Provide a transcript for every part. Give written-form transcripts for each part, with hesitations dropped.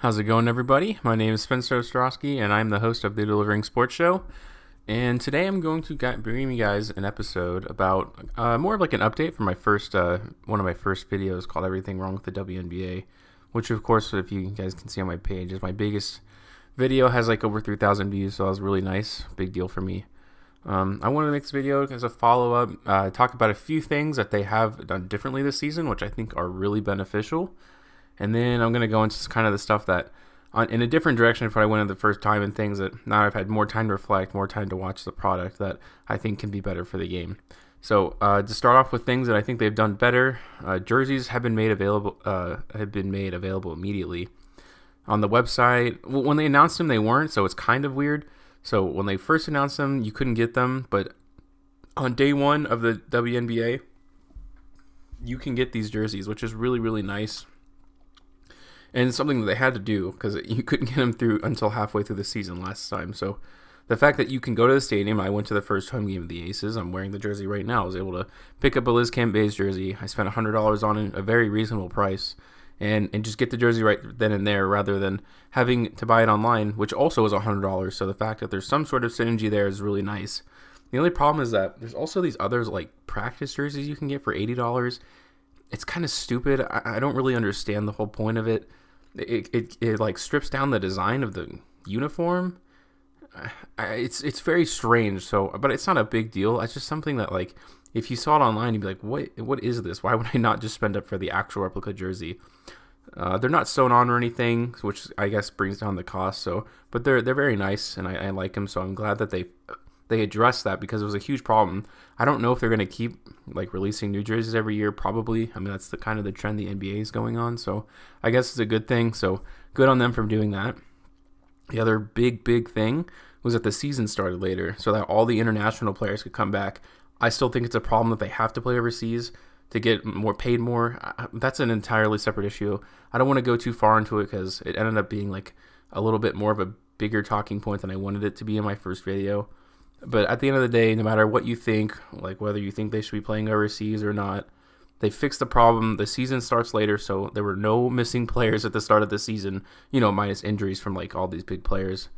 How's it going, everybody? My name is Spencer Ostrowski, and I'm the host of the Delivering Sports Show. And today I'm going to bring you guys an episode about more of like an update from my first one of my first videos called "Everything Wrong with the WNBA," which, of course, if you guys can see on my page, is my biggest video. Has like over 3,000 views, so that was really nice, big deal for me. I wanted to make this video as a follow-up, talk about a few things that they have done differently this season, which I think are really beneficial. And then I'm going to go into kind of the stuff that, in a different direction if I went in the first time, and things that now I've had more time to reflect, more time to watch the product that I think can be better for the game. So to start off with things that I think they've done better, jerseys have been made available immediately on the website. When they announced them, they weren't, so it's kind of weird. So when they first announced them, you couldn't get them, but on day one of the WNBA, you can get these jerseys, which is really, really nice. And it's something that they had to do because you couldn't get them through until halfway through the season last time. So the fact that you can go to the stadium, I went to the first home game of the Aces. I'm wearing the jersey right now. I was able to pick up a Liz Campbell's jersey. I spent $100 on it, a very reasonable price, and just get the jersey right then and there rather than having to buy it online, which also is $100. So the fact that there's some sort of synergy there is really nice. The only problem is that there's also these others like practice jerseys you can get for $80. It's kind of stupid. I don't really understand the whole point of it. It like strips down the design of the uniform. It's very strange. So, but it's not a big deal. It's just something that, like, if you saw it online, you'd be like, what is this? Why would I not just spend up for the actual replica jersey? They're not sewn on or anything, which I guess brings down the cost. So, but they're very nice, and I like them. So I'm glad that they addressed that, because it was a huge problem. I don't know if they're going to keep like releasing new jerseys every year. Probably. I mean, that's the kind of the trend the NBA is going on. So I guess it's a good thing. So good on them for doing that. The other big thing was that the season started later, so that all the international players could come back. I still think it's a problem that they have to play overseas to get paid more. That's an entirely separate issue. I don't want to go too far into it because it ended up being like a little bit more of a bigger talking point than I wanted it to be in my first video. But at the end of the day, no matter what you think, like whether you think they should be playing overseas or not, they fixed the problem. The season starts later, so there were no missing players at the start of the season, minus injuries from like all these big players,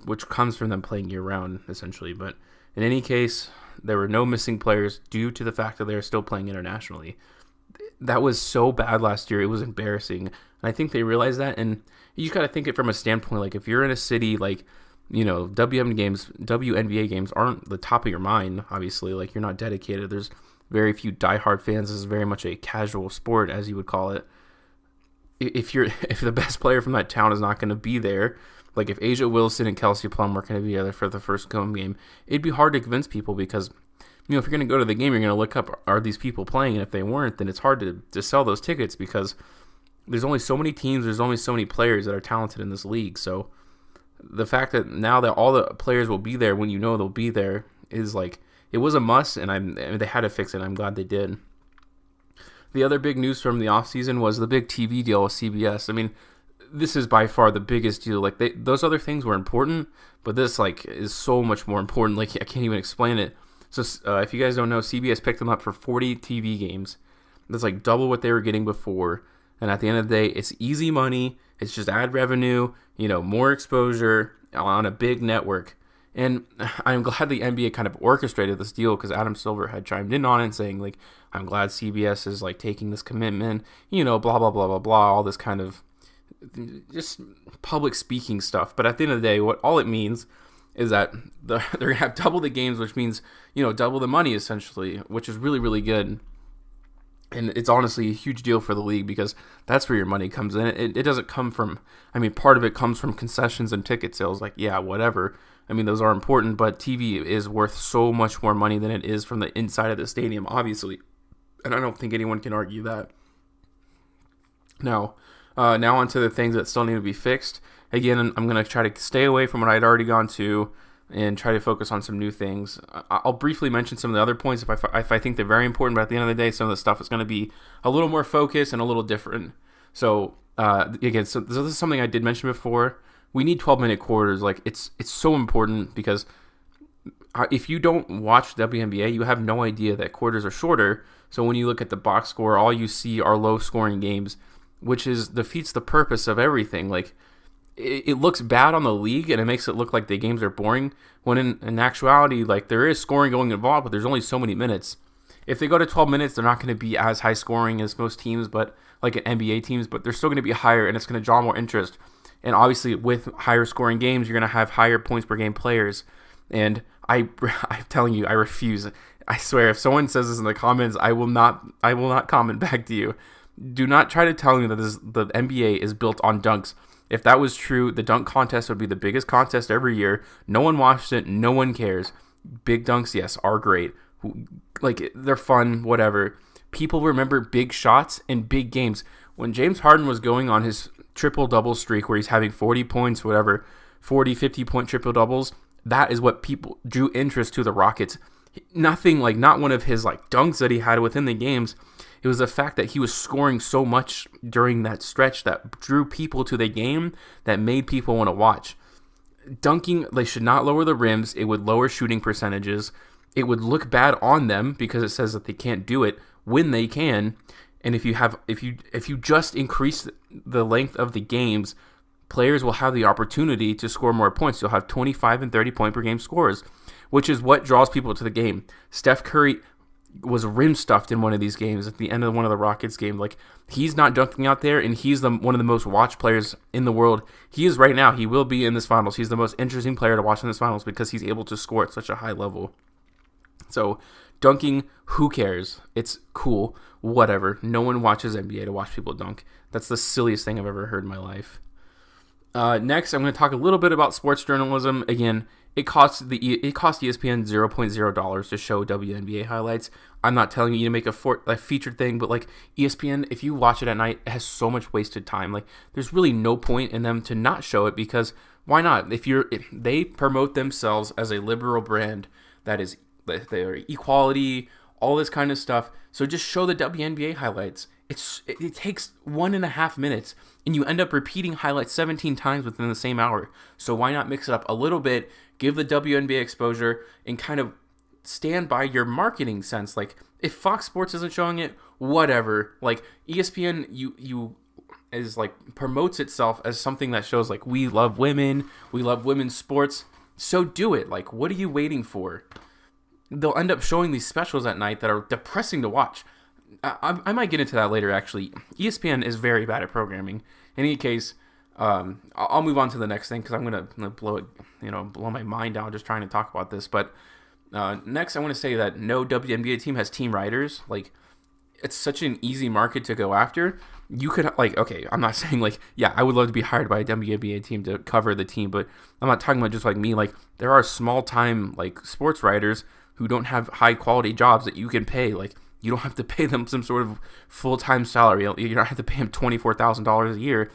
which comes from them playing year-round, essentially. But in any case, there were no missing players due to the fact that they are still playing internationally. That was so bad last year. It was embarrassing. And I think they realized that, and you just got to think it from a standpoint, like if you're in a city like, WNBA games aren't the top of your mind, obviously. Like, you're not dedicated. There's very few diehard fans. This is very much a casual sport, as you would call it. If the best player from that town is not going to be there, like if Asia Wilson and Kelsey Plum were going to be there for the first home game, it'd be hard to convince people because, if you're going to go to the game, you're going to look up, are these people playing? And if they weren't, then it's hard to sell those tickets because there's only so many teams, there's only so many players that are talented in this league. So the fact that now that all the players will be there when they'll be there is like, it was a must, and they had to fix it. I'm glad they did. The other big news from the offseason was the big TV deal with CBS. I mean, this is by far the biggest deal. Like, those other things were important, but this like is so much more important. Like, I can't even explain it. So if you guys don't know, CBS picked them up for 40 TV games. That's like double what they were getting before. And at the end of the day, it's easy money. It's just ad revenue, more exposure on a big network. And I'm glad the NBA kind of orchestrated this deal because Adam Silver had chimed in on it saying, like, I'm glad CBS is like taking this commitment, blah, blah, blah, blah, blah, all this kind of just public speaking stuff. But at the end of the day, all it means is that they're going to have double the games, which means, double the money essentially, which is really, really good. And it's honestly a huge deal for the league because that's where your money comes in. It doesn't come from, part of it comes from concessions and ticket sales. Like, yeah, whatever. Those are important, but TV is worth so much more money than it is from the inside of the stadium, obviously. And I don't think anyone can argue that. Now onto the things that still need to be fixed. Again, I'm going to try to stay away from what I'd already gone to and try to focus on some new things. I'll briefly mention some of the other points if I think they're very important, but at the end of the day, some of the stuff is going to be a little more focused and a little different. So, again, so this is something I did mention before. We need 12-minute quarters. Like, it's so important because if you don't watch WNBA, you have no idea that quarters are shorter. So when you look at the box score, all you see are low-scoring games. which is defeats the purpose of everything. Like, it looks bad on the league, and it makes it look like the games are boring, when in actuality, like, there is scoring going involved, but there's only so many minutes. If they go to 12 minutes, they're not going to be as high scoring as most teams, but like NBA teams, but they're still going to be higher, and it's going to draw more interest. And obviously, with higher scoring games, you're going to have higher points per game players. And I'm telling you, I refuse. I swear, if someone says this in the comments, I will not comment back to you. Do not try to tell me that the NBA is built on dunks. If that was true, the dunk contest would be the biggest contest every year. No one watched it. No one cares. Big dunks, yes, are great. Like, they're fun, whatever. People remember big shots and big games. When James Harden was going on his triple-double streak where he's having 40 points, whatever, 40, 50-point triple-doubles, that is what people drew interest to the Rockets. Nothing, like, not one of his, like, dunks that he had within the games. It was the fact that he was scoring so much during that stretch that drew people to the game, that made people want to watch. Dunking, they should not lower the rims. It would lower shooting percentages. It would look bad on them because it says that they can't do it when they can. And if you just increase the length of the games, players will have the opportunity to score more points. You'll have 25 and 30 point per game scores, which is what draws people to the game. Steph Curry was rim stuffed in one of these games at the end of one of the Rockets game. Like, he's not dunking out there, and he's one of the most watched players in the world. He is right now. He will be in this finals. He's the most interesting player to watch in this finals because he's able to score at such a high level. So, dunking, who cares? It's cool, whatever. No one watches NBA to watch people dunk. That's the silliest thing I've ever heard in my life. Next, I'm going to talk a little bit about sports journalism. Again, it cost ESPN $0.0 to show WNBA highlights. I'm not telling you to make a featured thing, but like ESPN, if you watch it at night, it has so much wasted time. Like, there's really no point in them to not show it, because why not? If they promote themselves as a liberal brand that is their equality, all this kind of stuff. So just show the WNBA highlights. It takes 1.5 minutes, and you end up repeating highlights 17 times within the same hour. So why not mix it up a little bit, give the WNBA exposure, and kind of stand by your marketing sense. Like, if Fox Sports isn't showing it, whatever. Like, ESPN, you is like promotes itself as something that shows like, we love women, we love women's sports. So do it. Like, what are you waiting for? They'll end up showing these specials at night that are depressing to watch. I might get into that later, actually. ESPN is very bad at programming. In any case, I'll move on to the next thing because I'm gonna blow my mind out just trying to talk about this. But next, I want to say that no WNBA team has team writers. Like, it's such an easy market to go after. You could, like, okay, I'm not saying, like, yeah, I would love to be hired by a WNBA team to cover the team, but I'm not talking about just like me. Like, there are small-time, like, sports writers who don't have high-quality jobs that you can pay. Like, you don't have to pay them some sort of full-time salary. You don't have to pay them $24,000 a year.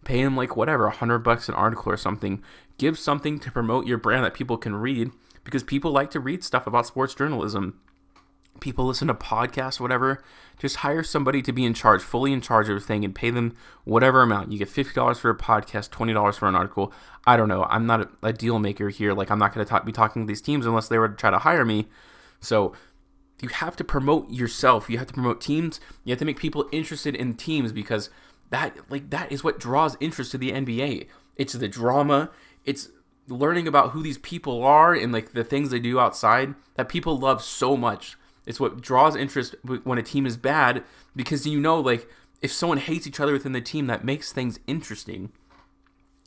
Pay them, like, whatever, $100 an article or something. Give something to promote your brand that people can read, because people like to read stuff about sports journalism. People listen to podcasts, whatever. Just hire somebody to be in charge, fully in charge of everything, and pay them whatever amount. You get $50 for a podcast, $20 for an article. I don't know. I'm not a deal maker here. Like, I'm not going to be talking to these teams unless they were to try to hire me. So you have to promote yourself. You have to promote teams. You have to make people interested in teams, because that is what draws interest to the NBA. It's the drama. It's learning about who these people are and, like, the things they do outside that people love so much. It's what draws interest when a team is bad, because like, if someone hates each other within the team, that makes things interesting.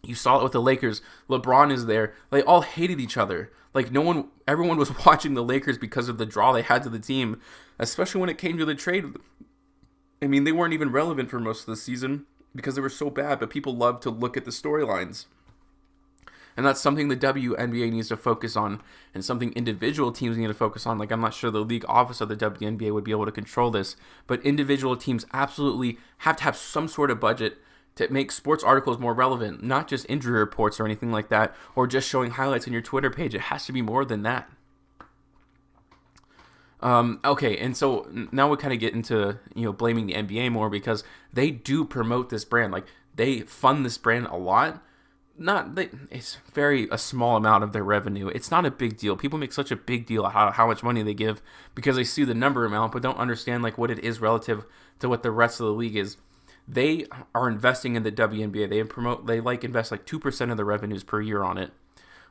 You saw it with the Lakers. LeBron is there. They all hated each other. Like, everyone was watching the Lakers because of the draw they had to the team, especially when it came to the trade. I mean, they weren't even relevant for most of the season because they were so bad, but people loved to look at the storylines. And that's something the WNBA needs to focus on, and something individual teams need to focus on. Like, I'm not sure the league office of the WNBA would be able to control this, but individual teams absolutely have to have some sort of budget to make sports articles more relevant, not just injury reports or anything like that, or just showing highlights on your Twitter page. It has to be more than that. Okay, and so now we kind of get into, blaming the NBA more, because they do promote this brand. Like, they fund this brand a lot. It's a small amount of their revenue. It's not a big deal. People make such a big deal out of how much money they give because they see the number amount, but don't understand, like, what it is relative to what the rest of the league is. they are investing in the WNBA. They like invest like 2% of the revenues per year on it.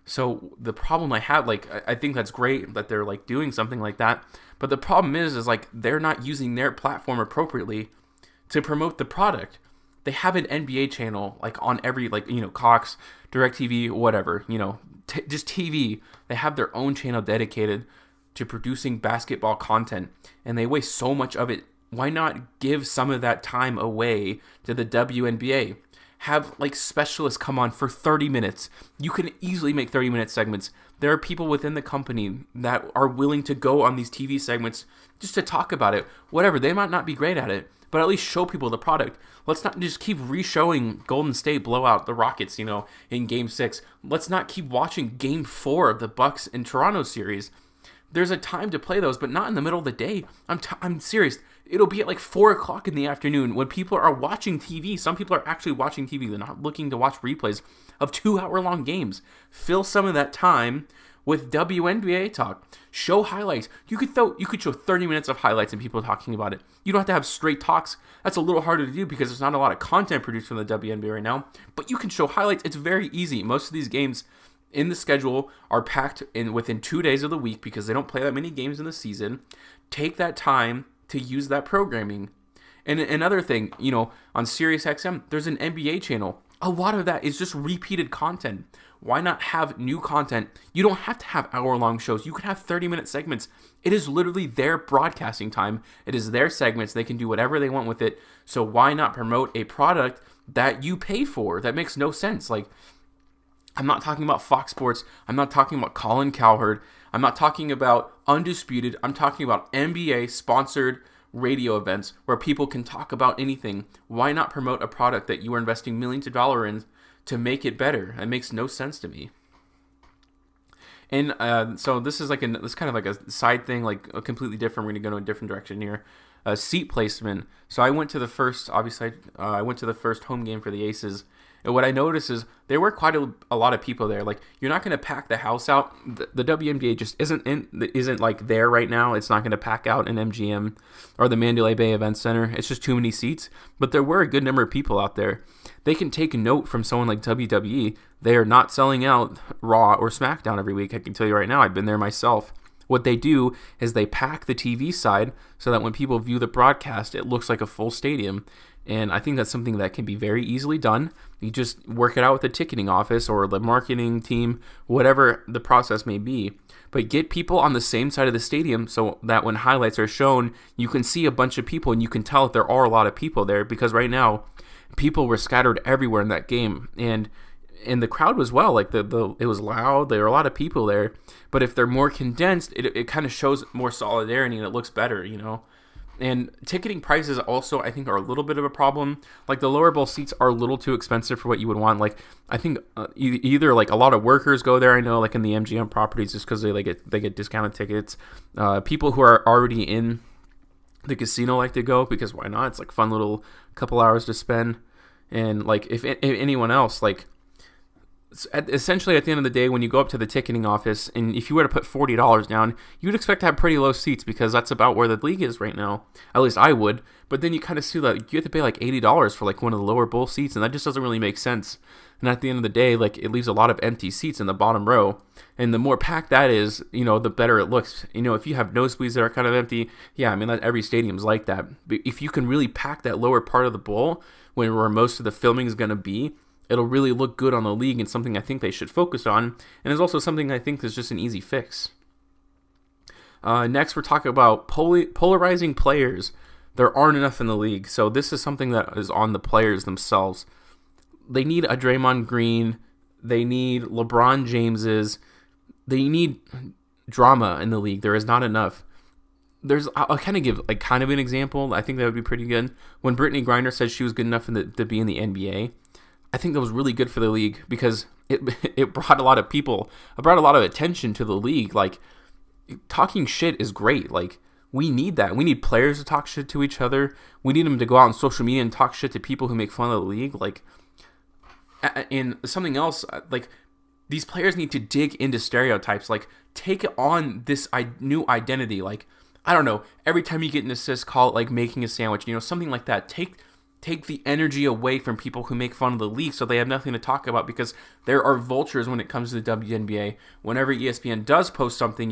So the problem I have, like, I think that's great that they're like doing something like that. But the problem is like they're not using their platform appropriately to promote the product. They have an NBA channel like on every, like, Cox, DirecTV, whatever, just TV. They have their own channel dedicated to producing basketball content, and they waste so much of it. Why not give some of that time away to the WNBA? Have like specialists come on for 30 minutes. You can easily make 30-minute segments. There are people within the company that are willing to go on these TV segments just to talk about it. Whatever, they might not be great at it, but at least show people the product. Let's not just keep re-showing Golden State blow out the Rockets, in Game 6. Let's not keep watching Game 4 of the Bucks and Toronto series. There's a time to play those, but not in the middle of the day. I'm serious. It'll be at like 4 o'clock in the afternoon when people are watching TV. Some people are actually watching TV. They're not looking to watch replays of 2-hour-long games. Fill some of that time with WNBA talk. Show highlights. You could show 30 minutes of highlights and people talking about it. You don't have to have straight talks. That's a little harder to do because there's not a lot of content produced from the WNBA right now. But you can show highlights. It's very easy. Most of these games in the schedule are packed in within 2 days of the week because they don't play that many games in the season. Take that time to use that programming. And another thing, on SiriusXM, there's an NBA channel. A lot of that is just repeated content. Why not have new content? You don't have to have hour-long shows. You can have 30-minute segments. It is literally their broadcasting time. It is their segments. They can do whatever they want with it. So why not promote a product that you pay for? That makes no sense. Like, I'm not talking about Fox Sports. I'm not talking about Colin Cowherd. I'm not talking about Undisputed. I'm talking about NBA-sponsored radio events where people can talk about anything. Why not promote a product that you are investing millions of dollars in to make it better? It makes no sense to me. And so this is this kind of like a side thing, like a completely different. We're going to go in a different direction here. Seat placement. So I went to the first, obviously, I went to the first home game for the Aces. And what I noticed is there were quite a lot of people there. Like, you're not going to pack the house out. The WNBA just isn't like there right now. It's not going to pack out an MGM or the Mandalay Bay Event Center. It's just too many seats. But there were a good number of people out there. They can take a note from someone like WWE. They are not selling out Raw or SmackDown every week. I can tell you right now. I've been there myself. What they do is they pack the TV side so that when people view the broadcast, it looks like a full stadium. And I think that's something that can be very easily done. You just work it out with the ticketing office or the marketing team, whatever the process may be. But get people on the same side of the stadium so that when highlights are shown, you can see a bunch of people and you can tell that there are a lot of people there, because right now, people were scattered everywhere in that game. And the crowd was like it was loud. There were a lot of people there. But if they're more condensed, it kind of shows more solidarity and it looks better, And ticketing prices also, I think, are a little bit of a problem. Like, the lower bowl seats are a little too expensive for what you would want. Like, I think either like a lot of workers go there. I know, like in the MGM properties, just because they get discounted tickets. People who are already in the casino like to go because why not? It's like fun little couple hours to spend. And like if anyone else, like, essentially at the end of the day, when you go up to the ticketing office and if you were to put $40 down, you'd expect to have pretty low seats because that's about where the league is right now. At least I would. But then you kind of see that you have to pay like $80 for like one of the lower bowl seats, and that just doesn't really make sense. And at the end of the day, like, it leaves a lot of empty seats in the bottom row. And the more packed that is, the better it looks. If you have nosebleeds that are kind of empty, yeah, I mean, every stadium's like that. But if you can really pack that lower part of the bowl where most of the filming is going to be, it'll really look good on the league, and something I think they should focus on. And it's also something I think is just an easy fix. Next, we're talking about polarizing players. There aren't enough in the league, so this is something that is on the players themselves. They need a Draymond Green. They need LeBron Jameses. They need drama in the league. There is not enough. I'll kind of give kind of an example. I think that would be pretty good. When Brittany Griner said she was good enough to be in the NBA, I think that was really good for the league because it brought a lot of people. It brought a lot of attention to the league. Like, talking shit is great. Like, we need that. We need players to talk shit to each other. We need them to go out on social media and talk shit to people who make fun of the league. Like, and something else, like, these players need to dig into stereotypes. Like, take on this new identity. Like, I don't know, every time you get an assist, call it like making a sandwich, something like that. Take take the energy away from people who make fun of the league, so they have nothing to talk about, because there are vultures when it comes to the WNBA. Whenever ESPN does post something,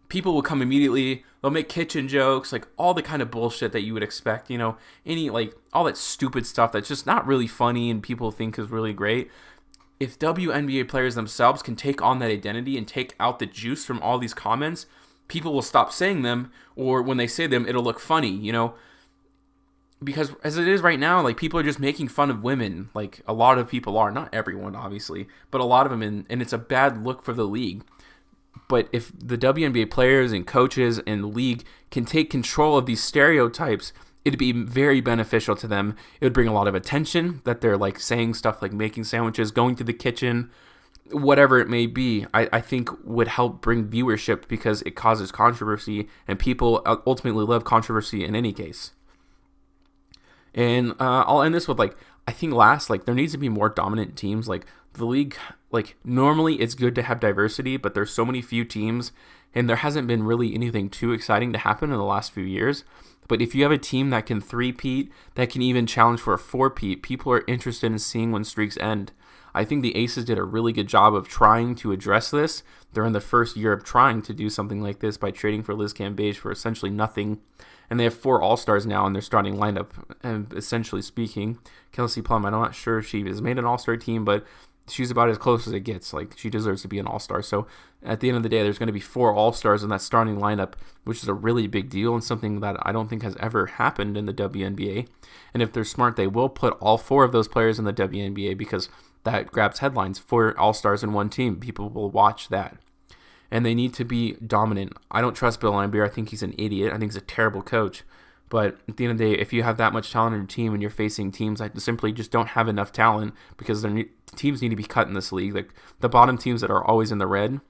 people will come immediately. They'll make kitchen jokes, like all the kind of bullshit that you would expect, all that stupid stuff that's just not really funny and people think is really great. If WNBA players themselves can take on that identity and take out the juice from all these comments, people will stop saying them, or when they say them, it'll look funny, Because as it is right now, like, people are just making fun of women. Like, a lot of people are. Not everyone, obviously, but a lot of them, and it's a bad look for the league. But if the WNBA players and coaches and the league can take control of these stereotypes, it'd be very beneficial to them. It would bring a lot of attention that they're like saying stuff like making sandwiches, going to the kitchen, whatever it may be. I think would help bring viewership, because it causes controversy, and people ultimately love controversy in any case. And I'll end this with, I think there needs to be more dominant teams. Like, the league, normally it's good to have diversity, but there's so many few teams, and there hasn't been really anything too exciting to happen in the last few years. But if you have a team that can three-peat, that can even challenge for a four-peat, people are interested in seeing when streaks end. I think the Aces did a really good job of trying to address this. They're in the first year of trying to do something like this by trading for Liz Cambage for essentially nothing. And they have 4 All-Stars now in their starting lineup, and essentially speaking. Kelsey Plum, I'm not sure if she has made an All-Star team, but she's about as close as it gets. Like, she deserves to be an All-Star. So at the end of the day, there's going to be 4 All-Stars in that starting lineup, which is a really big deal and something that I don't think has ever happened in the WNBA. And if they're smart, they will put all 4 of those players in the WNBA, because that grabs headlines. 4 All-Stars in one team. People will watch that. And they need to be dominant. I don't trust Bill Laimbeer. I think he's an idiot. I think he's a terrible coach. But at the end of the day, if you have that much talent in your team and you're facing teams that simply just don't have enough talent, because their teams need to be cut in this league. Like, the bottom teams that are always in the red,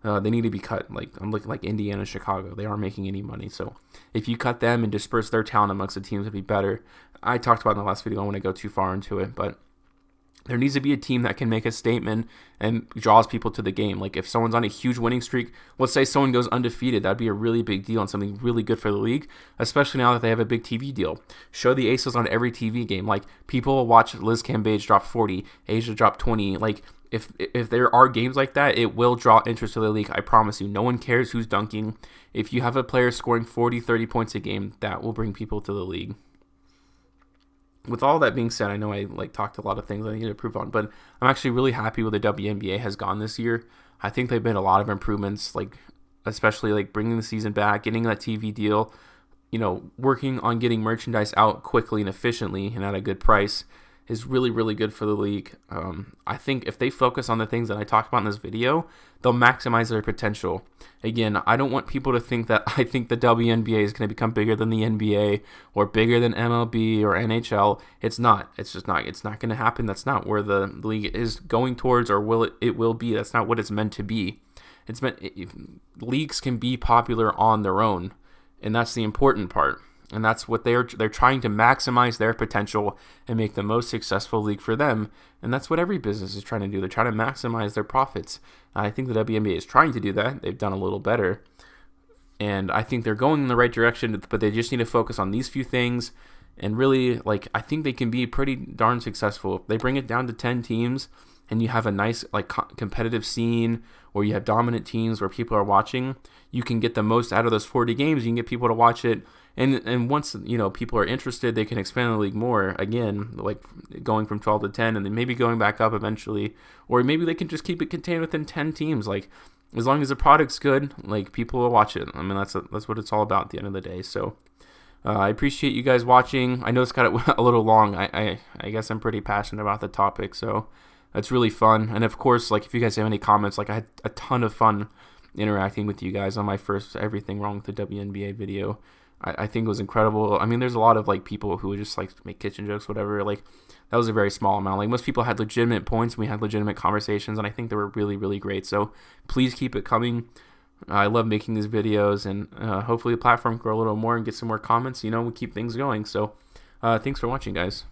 they need to be cut. Like, I'm looking like Indiana, Chicago. They aren't making any money. So if you cut them and disperse their talent amongst the teams, it'd be better. I talked about it in the last video. I don't want to go too far into it, but there needs to be a team that can make a statement and draws people to the game. Like, if someone's on a huge winning streak, let's say someone goes undefeated, that'd be a really big deal and something really good for the league, especially now that they have a big TV deal. Show the Aces on every TV game. Like, people will watch Liz Cambage drop 40, Asia drop 20. Like, if there are games like that, it will draw interest to the league. I promise you. No one cares who's dunking. If you have a player scoring 40, 30 points a game, that will bring people to the league. With all that being said, I know I talked a lot of things I need to improve on, but I'm actually really happy with the WNBA has gone this year. I think they've made a lot of improvements, especially bringing the season back, getting that TV deal, working on getting merchandise out quickly and efficiently and at a good price is really, really good for the league. I think if they focus on the things that I talked about in this video, they'll maximize their potential. Again, I don't want people to think that I think the WNBA is going to become bigger than the NBA or bigger than MLB or NHL. It's not. It's just not. It's not going to happen. That's not where the league is going towards, or it will be. That's not what it's meant to be. Leagues can be popular on their own, and that's the important part. And that's what they're trying to maximize their potential and make the most successful league for them. And that's what every business is trying to do. They're trying to maximize their profits. I think the WNBA is trying to do that. They've done a little better. And I think they're going in the right direction, but they just need to focus on these few things. And really, I think they can be pretty darn successful. If they bring it down to 10 teams and you have a nice competitive scene, or you have dominant teams where people are watching, you can get the most out of those 40 games. You can get people to watch it. And once, people are interested, they can expand the league more, again, going from 12 to 10 and then maybe going back up eventually. Or maybe they can just keep it contained within 10 teams. As long as the product's good, people will watch it. I mean, that's what it's all about at the end of the day. So I appreciate you guys watching. I know it's got a little long. I guess I'm pretty passionate about the topic, so that's really fun. And of course, if you guys have any comments, I had a ton of fun interacting with you guys on my first Everything Wrong with the WNBA video. I think it was incredible. I mean, there's a lot of people who would just make kitchen jokes, whatever. That was a very small amount. Most people had legitimate points. We had legitimate conversations, and I think they were really, really great. So please keep it coming. I love making these videos, and hopefully the platform can grow a little more and get some more comments. We keep things going. So thanks for watching, guys.